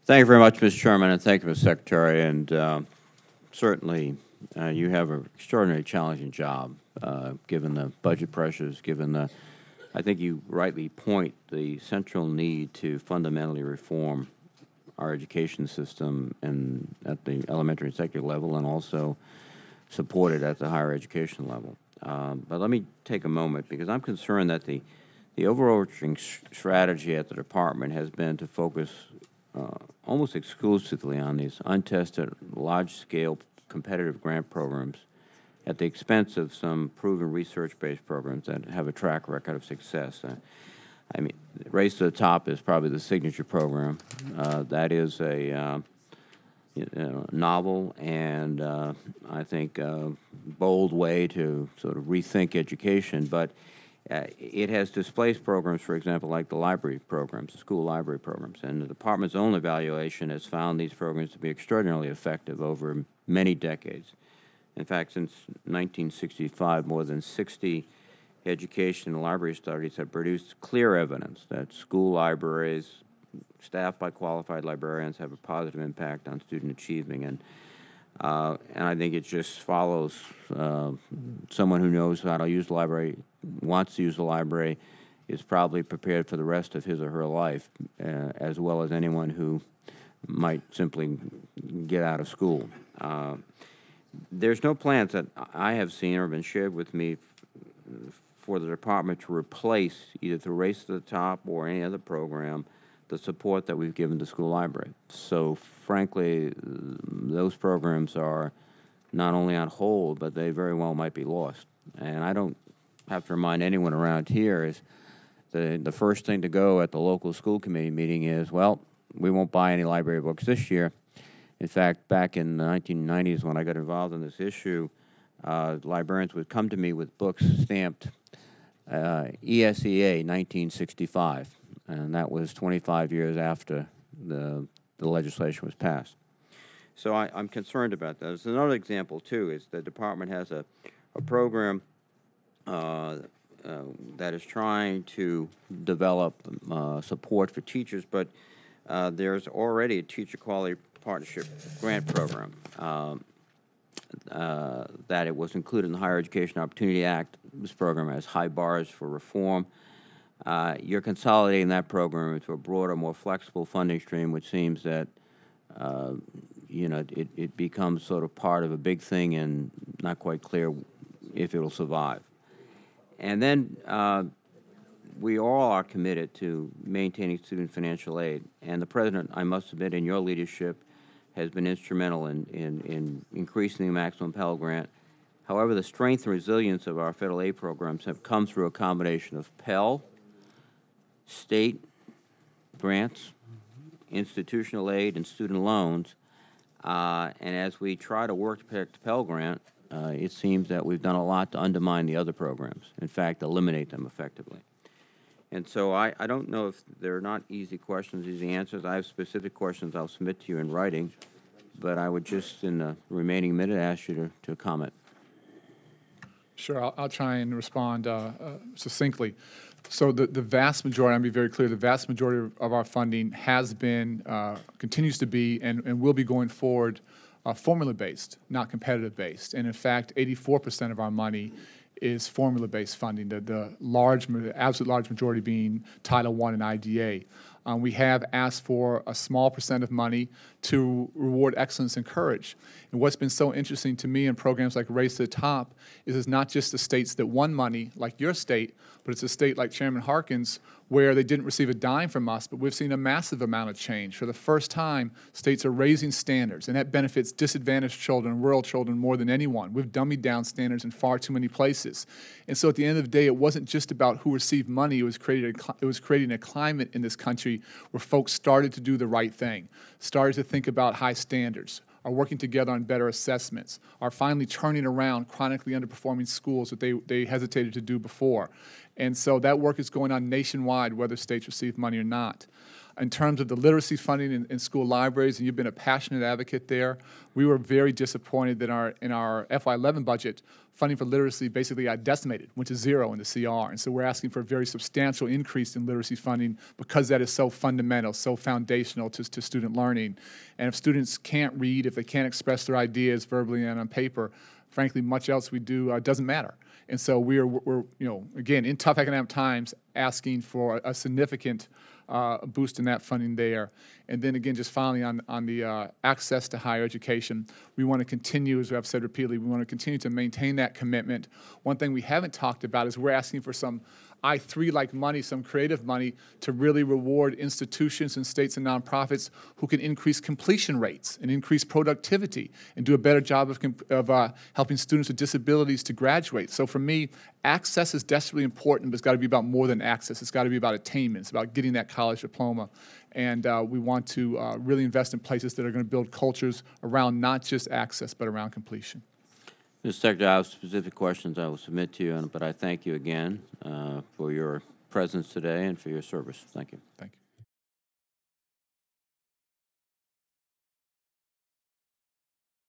Thank you very much, Mr. Chairman, and thank you, Mr. Secretary. And certainly, you have an extraordinarily challenging job, given the budget pressures, given the, I think you rightly point the central need to fundamentally reform our education system and at the elementary and secondary level, and also support it at the higher education level. But let me take a moment, because I'm concerned that the overarching strategy at the department has been to focus almost exclusively on these untested, large-scale competitive grant programs at the expense of some proven research-based programs that have a track record of success. I mean, Race to the Top is probably the signature program. That is a novel and I think bold way to sort of rethink education, but it has displaced programs, for example, like the library programs, the school library programs, and the department's own evaluation has found these programs to be extraordinarily effective over many decades. In fact, since 1965, more than 60 education and library studies have produced clear evidence that school libraries staffed by qualified librarians have a positive impact on student achievement. And I think it just follows someone who knows how to use the library, wants to use the library, is probably prepared for the rest of his or her life, as well as anyone who might simply get out of school. There's no plans that I have seen or been shared with me for the department to replace, either through Race to the Top or any other program, the support that we've given to school library. So frankly, those programs are not only on hold, but they very well might be lost. And I don't have to remind anyone around here is the first thing to go at the local school committee meeting is, well, we won't buy any library books this year. In fact, back in the 1990s when I got involved in this issue, librarians would come to me with books stamped ESEA 1965, and that was 25 years after the legislation was passed. So I'm concerned about that. There's another example, too, is the department has a program that is trying to develop support for teachers, but there's already a teacher quality partnership grant program that it was included in the Higher Education Opportunity Act. This program has high bars for reform. You're consolidating that program into a broader, more flexible funding stream, which seems that it becomes sort of part of a big thing and not quite clear if it'll survive. And then we all are committed to maintaining student financial aid, and the President, I must admit, in your leadership, has been instrumental in increasing the maximum Pell Grant. However, the strength and resilience of our federal aid programs have come through a combination of Pell, state grants, institutional aid, and student loans. And as we try to work to protect the Pell Grant, it seems that we've done a lot to undermine the other programs, in fact, eliminate them effectively. And so I don't know if they're not easy questions, easy answers. I have specific questions I'll submit to you in writing, but I would just, in the remaining minute, ask you to comment. Sure, I'll try and respond succinctly. So the vast majority, I'll be very clear, the vast majority of our funding has been, continues to be, and will be going forward, formula-based, not competitive-based. And in fact, 84% of our money is formula-based funding, the absolute large majority being Title I and IDA. We have asked for a small percent of money to reward excellence and courage. And what's been so interesting to me in programs like Race to the Top is it's not just the states that won money, like your state, but it's a state like Chairman Harkin's where they didn't receive a dime from us, but we've seen a massive amount of change. For the first time, states are raising standards, and that benefits disadvantaged children, rural children more than anyone. We've dummied down standards in far too many places. And so at the end of the day, it wasn't just about who received money, it was creating a climate in this country where folks started to do the right thing, started to think about high standards, are working together on better assessments, are finally turning around chronically underperforming schools that they hesitated to do before. And so that work is going on nationwide, whether states receive money or not. In terms of the literacy funding in school libraries, and you've been a passionate advocate there, we were very disappointed that in our FY11 budget, funding for literacy basically got decimated, went to zero in the CR. And so we're asking for a very substantial increase in literacy funding because that is so fundamental, so foundational to student learning. And if students can't read, if they can't express their ideas verbally and on paper, frankly, much else we do doesn't matter. And so we're again, in tough economic times, asking for a significant boost in that funding there. And then again, just finally on the access to higher education, we want to continue, as I've said repeatedly, we want to continue to maintain that commitment. One thing we haven't talked about is we're asking for some I3-like money, some creative money, to really reward institutions and states and nonprofits who can increase completion rates and increase productivity and do a better job of helping students with disabilities to graduate. So for me, access is desperately important, but it's got to be about more than access. It's got to be about attainment. It's about getting that college diploma. And we want to really invest in places that are going to build cultures around not just access, but around completion. Mr. Secretary, I have specific questions I will submit to you, but I thank you again for your presence today and for your service. Thank you. Thank you.